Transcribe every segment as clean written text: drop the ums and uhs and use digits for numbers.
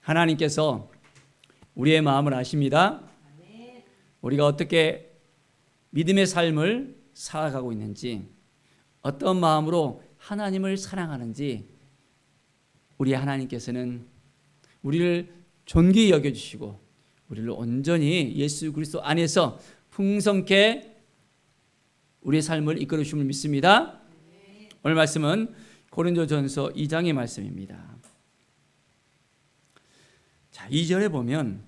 하나님께서 우리의 마음을 아십니다. 우리가 어떻게 믿음의 삶을 살아가고 있는지, 어떤 마음으로 하나님을 사랑하는지 우리 하나님께서는 우리를 존귀히 여겨주시고 우리를 온전히 예수 그리스도 안에서 풍성케 우리의 삶을 이끌어 주심을 믿습니다. 오늘 말씀은 고린도전서 2장의 말씀입니다. 자, 2절에 보면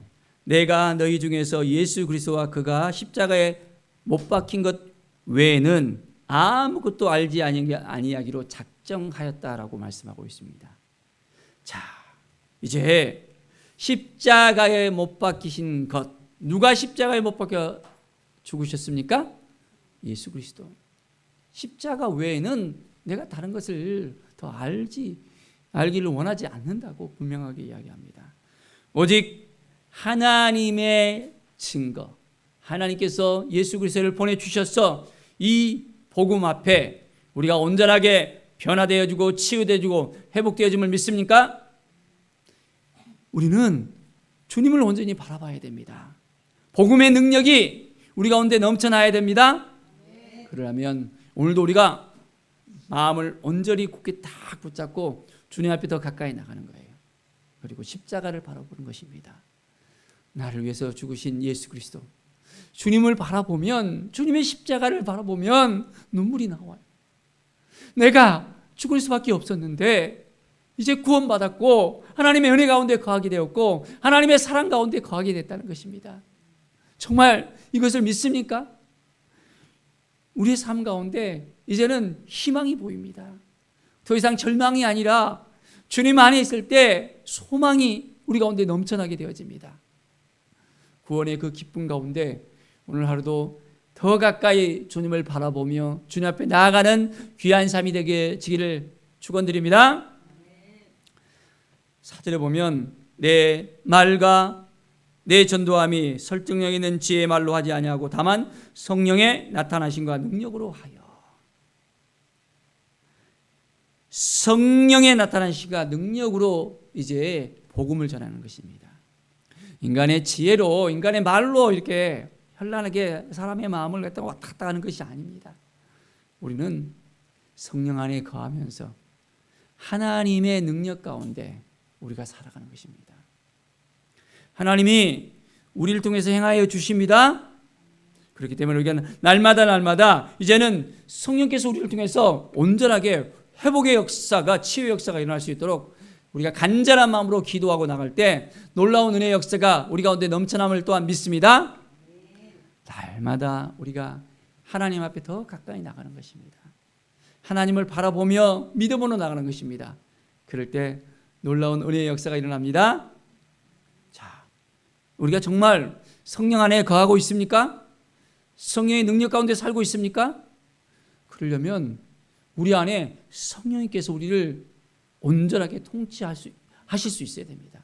내가 너희 중에서 예수 그리스도와 그가 십자가에 못 박힌 것 외에는 아무것도 알지 아니하기로 작정하였다라고 말씀하고 있습니다. 자, 이제 십자가에 못 박히신 것, 누가 십자가에 못 박혀 죽으셨습니까? 예수 그리스도. 십자가 외에는 내가 다른 것을 더 알기를 원하지 않는다고 분명하게 이야기합니다. 오직 하나님의 증거, 하나님께서 예수 그리스도를 보내주셔서 이 복음 앞에 우리가 온전하게 변화되어지고 치유되어지고 회복되어짐을 믿습니까? 우리는 주님을 온전히 바라봐야 됩니다. 복음의 능력이 우리 가운데 넘쳐나야 됩니다. 그러려면 오늘도 우리가 마음을 온전히 굳게 딱 붙잡고 주님 앞에 더 가까이 나가는 거예요. 그리고 십자가를 바라보는 것입니다. 나를 위해서 죽으신 예수 그리스도, 주님을 바라보면, 주님의 십자가를 바라보면 눈물이 나와요. 내가 죽을 수밖에 없었는데 이제 구원받았고 하나님의 은혜 가운데 거하게 되었고 하나님의 사랑 가운데 거하게 됐다는 것입니다. 정말 이것을 믿습니까? 우리의 삶 가운데 이제는 희망이 보입니다. 더 이상 절망이 아니라 주님 안에 있을 때 소망이 우리 가운데 넘쳐나게 되어집니다. 구원의 그 기쁨 가운데 오늘 하루도 더 가까이 주님을 바라보며 주님 앞에 나아가는 귀한 삶이 되기를 축원드립니다. 4절에 보면 내 말과 내 전도함이 설득력 있는 지혜의 말로 하지 아니하고 다만 성령의 나타나심과 능력으로 하여. 성령의 나타나심과 능력으로 이제 복음을 전하는 것입니다. 인간의 지혜로, 인간의 말로 이렇게 현란하게 사람의 마음을 갖다가 왔다 갔다 하는 것이 아닙니다. 우리는 성령 안에 거하면서 하나님의 능력 가운데 우리가 살아가는 것입니다. 하나님이 우리를 통해서 행하여 주십니다. 그렇기 때문에 우리가 날마다 이제는 성령께서 우리를 통해서 온전하게 회복의 역사가, 치유의 역사가 일어날 수 있도록 우리가 간절한 마음으로 기도하고 나갈 때 놀라운 은혜의 역사가 우리 가운데 넘쳐남을 또한 믿습니다. 날마다 우리가 하나님 앞에 더 가까이 나가는 것입니다. 하나님을 바라보며 믿음으로 나가는 것입니다. 그럴 때 놀라운 은혜의 역사가 일어납니다. 자, 우리가 정말 성령 안에 거하고 있습니까? 성령의 능력 가운데 살고 있습니까? 그러려면 우리 안에 성령님께서 우리를 온전하게 통치하실 수 있어야 됩니다.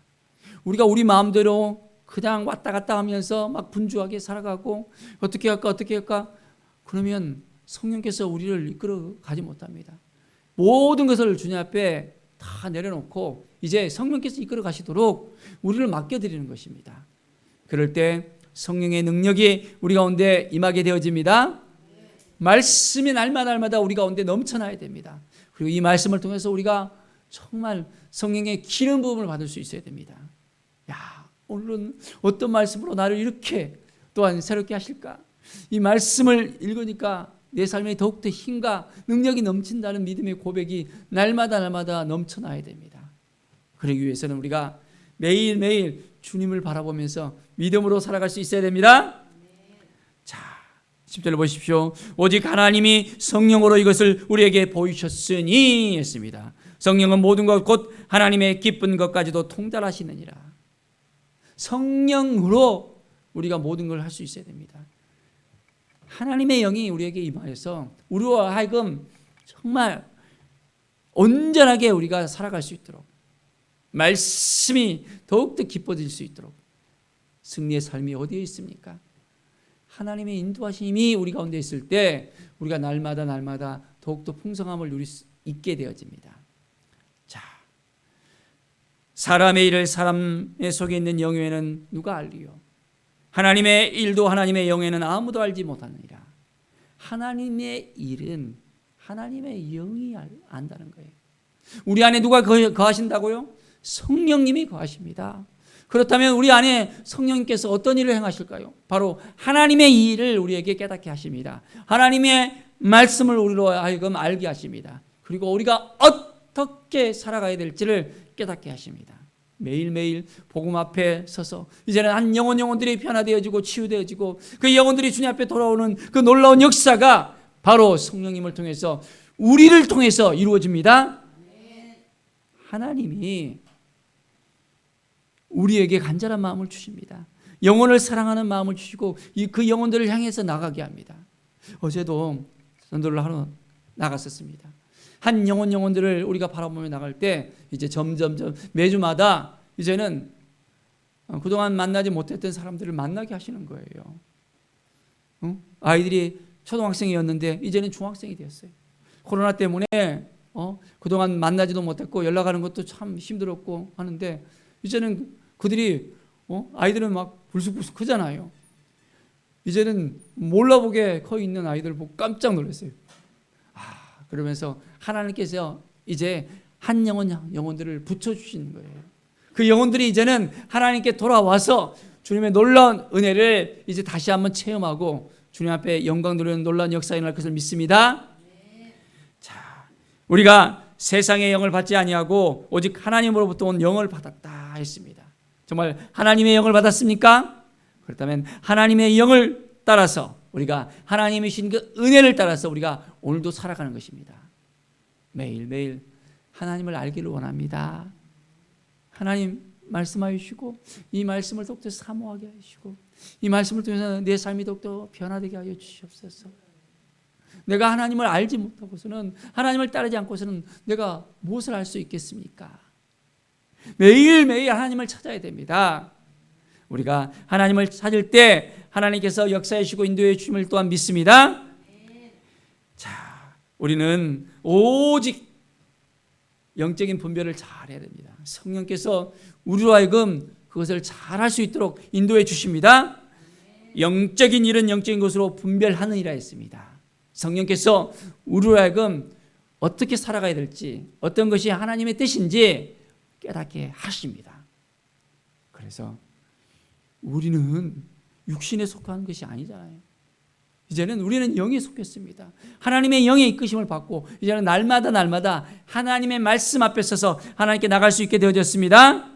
우리가 우리 마음대로 그냥 왔다 갔다 하면서 막 분주하게 살아가고 어떻게 할까 그러면 성령께서 우리를 이끌어 가지 못합니다. 모든 것을 주님 앞에 다 내려놓고 이제 성령께서 이끌어 가시도록 우리를 맡겨드리는 것입니다. 그럴 때 성령의 능력이 우리 가운데 임하게 되어집니다. 말씀이 날마다 우리 가운데 넘쳐나야 됩니다. 그리고 이 말씀을 통해서 우리가 정말 성령의 기름 부음을 받을 수 있어야 됩니다. 야, 오늘은 어떤 말씀으로 나를 이렇게 또한 새롭게 하실까? 이 말씀을 읽으니까 내 삶에 더욱더 힘과 능력이 넘친다는 믿음의 고백이 날마다 넘쳐나야 됩니다. 그러기 위해서는 우리가 매일매일 주님을 바라보면서 믿음으로 살아갈 수 있어야 됩니다. 자, 10절을 보십시오. 오직 하나님이 성령으로 이것을 우리에게 보이셨으니 했습니다. 성령은 모든 것 곧 하나님의 기쁜 것까지도 통달하시느니라. 성령으로 우리가 모든 걸 할 수 있어야 됩니다. 하나님의 영이 우리에게 임하여서 우리와 하여금 정말 온전하게 우리가 살아갈 수 있도록 말씀이 더욱더 기뻐질 수 있도록 승리의 삶이 어디에 있습니까? 하나님의 인도하심이 우리 가운데 있을 때 우리가 날마다 더욱더 풍성함을 누릴 수 있게 되어집니다. 자, 사람의 일을 사람의 속에 있는 영에는 누가 알리요? 하나님의 일도 하나님의 영에는 아무도 알지 못하느니라. 하나님의 일은 하나님의 영이 안다는 거예요. 우리 안에 누가 거하신다고요? 성령님이 거하십니다. 그렇다면 우리 안에 성령님께서 어떤 일을 행하실까요? 바로 하나님의 일을 우리에게 깨닫게 하십니다. 하나님의 말씀을 우리로 하여금 알게 하십니다. 그리고 우리가 어떻게 살아가야 될지를 깨닫게 하십니다. 매일매일 복음 앞에 서서 이제는 한 영혼들이 변화되어지고 치유되어지고 그 영혼들이 주님 앞에 돌아오는 그 놀라운 역사가 바로 성령님을 통해서 우리를 통해서 이루어집니다. 하나님이 우리에게 간절한 마음을 주십니다. 영혼을 사랑하는 마음을 주시고 그 영혼들을 향해서 나가게 합니다. 어제도 전도를 하러 나갔었습니다. 한 영혼들을 우리가 바라보며 나갈 때 이제 점점 매주마다 이제는 그동안 만나지 못했던 사람들을 만나게 하시는 거예요. 아이들이 초등학생이었는데 이제는 중학생이 되었어요. 코로나 때문에 그동안 만나지도 못했고 연락하는 것도 참 힘들었고 하는데 이제는 그들이 아이들은 막 불쑥불쑥 크잖아요. 이제는 몰라보게 커 있는 아이들을 보고 깜짝 놀랐어요. 그러면서 하나님께서 이제 한 영혼들을 붙여주시는 거예요. 그 영혼들이 이제는 하나님께 돌아와서 주님의 놀라운 은혜를 이제 다시 한번 체험하고 주님 앞에 영광 누리는 놀라운 역사가 일어날 것을 믿습니다. 자, 우리가 세상의 영을 받지 아니하고 오직 하나님으로부터 온 영을 받았다 했습니다. 정말 하나님의 영을 받았습니까? 그렇다면 하나님의 영을 따라서 우리가 하나님이 주신 그 은혜를 따라서 우리가 오늘도 살아가는 것입니다. 매일매일 하나님을 알기를 원합니다. 하나님 말씀하여 주시고 이 말씀을 더욱더 사모하게 하시고 이 말씀을 통해서 내 삶이 더욱더 변화되게 하여 주시옵소서. 내가 하나님을 알지 못하고서는 하나님을 따르지 않고서는 내가 무엇을 할 수 있겠습니까? 매일매일 하나님을 찾아야 됩니다. 우리가 하나님을 찾을 때 하나님께서 역사해 주시고 인도해 주심을 또한 믿습니다. 자, 우리는 오직 영적인 분별을 잘 해야 됩니다. 성령께서 우리로 하여금 그것을 잘 할 수 있도록 인도해 주십니다. 영적인 일은 영적인 것으로 분별하느니라 했습니다. 성령께서 우리로 하여금 어떻게 살아가야 될지 어떤 것이 하나님의 뜻인지 깨닫게 하십니다. 그래서 우리는 육신에 속한 것이 아니잖아요. 이제는 우리는 영에 속했습니다. 하나님의 영의 이끄심을 받고 이제는 날마다 하나님의 말씀 앞에 서서 하나님께 나갈 수 있게 되어졌습니다.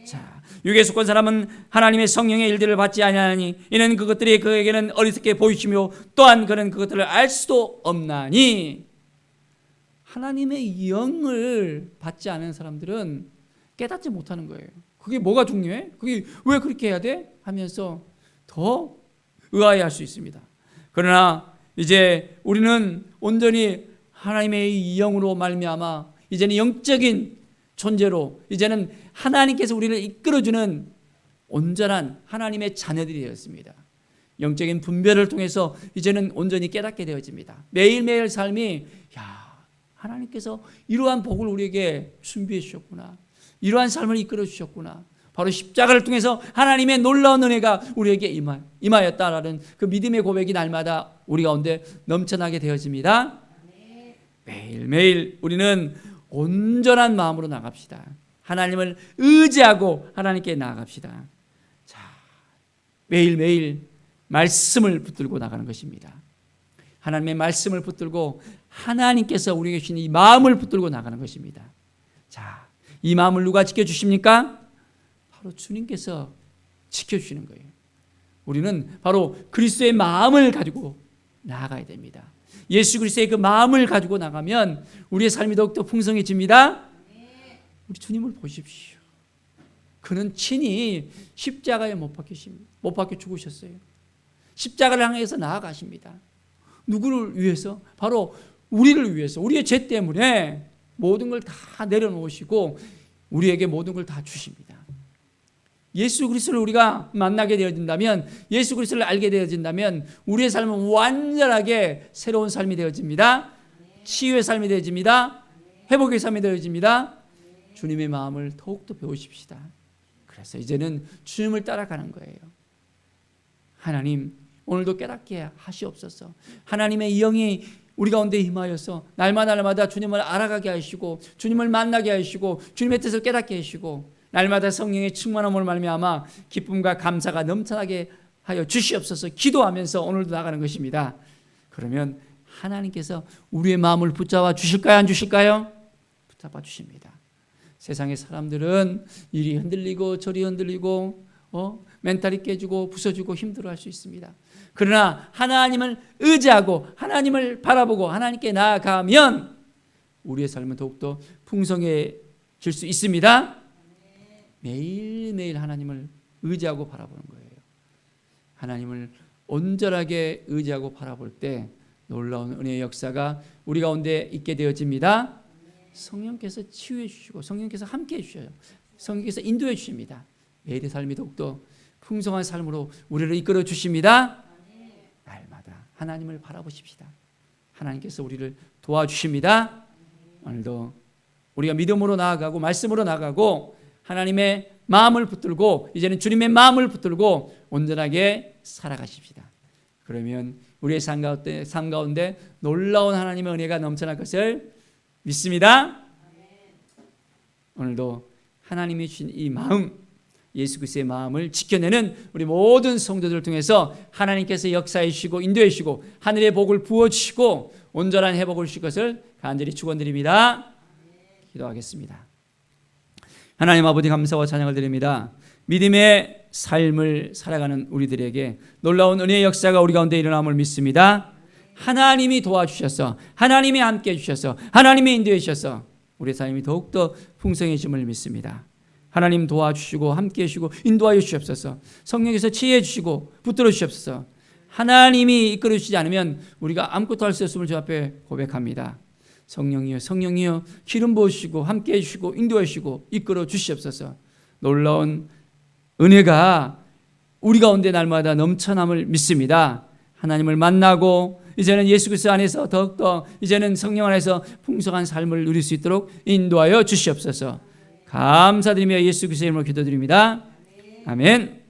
자, 육에 속한 사람은 하나님의 성령의 일들을 받지 아니하니 이는 그것들이 그에게는 어리석게 보이시며 또한 그는 그것들을 알 수도 없나니. 하나님의 영을 받지 않은 사람들은 깨닫지 못하는 거예요. 그게 뭐가 중요해? 그게 왜 그렇게 해야 돼? 하면서 더 의아해할 수 있습니다. 그러나 이제 우리는 온전히 하나님의 영으로 말미암아 이제는 영적인 존재로 이제는 하나님께서 우리를 이끌어주는 온전한 하나님의 자녀들이 되었습니다. 영적인 분별을 통해서 이제는 온전히 깨닫게 되어집니다. 매일매일 삶이 하나님께서 이러한 복을 우리에게 준비해 주셨구나. 이러한 삶을 이끌어 주셨구나. 바로 십자가를 통해서 하나님의 놀라운 은혜가 우리에게 임하였다라는 그 믿음의 고백이 날마다 우리 가운데 넘쳐나게 되어집니다. 매일매일 우리는 온전한 마음으로 나갑시다. 하나님을 의지하고 하나님께 나아갑시다. 자, 매일매일 말씀을 붙들고 나가는 것입니다. 하나님의 말씀을 붙들고 하나님께서 우리에게 주신 이 마음을 붙들고 나가는 것입니다. 자, 이 마음을 누가 지켜주십니까? 바로 주님께서 지켜주시는 거예요. 우리는 바로 그리스도의 마음을 가지고 나아가야 됩니다. 예수 그리스도의 그 마음을 가지고 나가면 우리의 삶이 더욱더 풍성해집니다. 우리 주님을 보십시오. 그는 친히 십자가에 못 박혀 죽으셨어요. 십자가를 향해서 나아가십니다. 누구를 위해서? 바로 우리를 위해서. 우리의 죄 때문에 모든 걸 다 내려놓으시고 우리에게 모든 걸 다 주십니다. 예수 그리스도를 우리가 만나게 되어진다면, 예수 그리스도를 알게 되어진다면 우리의 삶은 완전하게 새로운 삶이 되어집니다. 치유의 삶이 되어집니다. 회복의 삶이 되어집니다. 주님의 마음을 더욱더 배우십시다. 그래서 이제는 주님을 따라가는 거예요. 하나님, 오늘도 깨닫게 하시옵소서. 하나님의 영이 우리 가운데 임하여서 날마다 주님을 알아가게 하시고 주님을 만나게 하시고 주님의 뜻을 깨닫게 하시고 날마다 성령의 충만함을 말미암아 기쁨과 감사가 넘쳐나게 하여 주시옵소서 기도하면서 오늘도 나가는 것입니다. 그러면 하나님께서 우리의 마음을 붙잡아 주실까요? 안 주실까요? 붙잡아 주십니다. 세상의 사람들은 이리 흔들리고 저리 흔들리고 멘탈이 깨지고 부서지고 힘들어할 수 있습니다. 그러나 하나님을 의지하고 하나님을 바라보고 하나님께 나아가면 우리의 삶은 더욱더 풍성해질 수 있습니다. 매일매일 하나님을 의지하고 바라보는 거예요. 하나님을 온전하게 의지하고 바라볼 때 놀라운 은혜의 역사가 우리 가운데 있게 되어집니다. 성령께서 치유해 주시고 성령께서 함께해 주셔요. 성령께서 인도해 주십니다. 매일의 삶이 더욱더 풍성한 삶으로 우리를 이끌어 주십니다. 날마다 하나님을 바라보십시다. 하나님께서 우리를 도와주십니다. 오늘도 우리가 믿음으로 나아가고 말씀으로 나아가고 하나님의 마음을 붙들고 이제는 주님의 마음을 붙들고 온전하게 살아가십시다. 그러면 우리의 삶 가운데 놀라운 하나님의 은혜가 넘쳐날 것을 믿습니다. 오늘도 하나님이 주신 이 마음, 예수 그리스도의 마음을 지켜내는 우리 모든 성도들을 통해서 하나님께서 역사해 주시고 인도해 주시고 하늘의 복을 부어주시고 온전한 회복을 주실 것을 간절히 축원드립니다. 기도하겠습니다. 하나님 아버지 감사와 찬양을 드립니다. 믿음의 삶을 살아가는 우리들에게 놀라운 은혜의 역사가 우리 가운데 일어남을 믿습니다. 하나님이 도와주셔서 하나님이 함께해 주셔서 하나님이 인도해 주셔서 우리의 삶이 더욱더 풍성해짐을 믿습니다. 하나님 도와주시고 함께해 주시고 인도하여 주시옵소서. 성령께서 치유해 주시고 붙들어 주시옵소서. 하나님이 이끌어 주시지 않으면 우리가 아무것도 할 수 없음을 주 앞에 고백합니다. 성령이여 성령이여 기름 부으시고 함께해 주시고 인도해 주시고 이끌어 주시옵소서. 놀라운 은혜가 우리 가운데 날마다 넘쳐남을 믿습니다. 하나님을 만나고 이제는 예수 그리스도 안에서 더욱더 이제는 성령 안에서 풍성한 삶을 누릴 수 있도록 인도하여 주시옵소서. 감사드리며 예수 그리스도의 이름으로 기도드립니다. 아멘.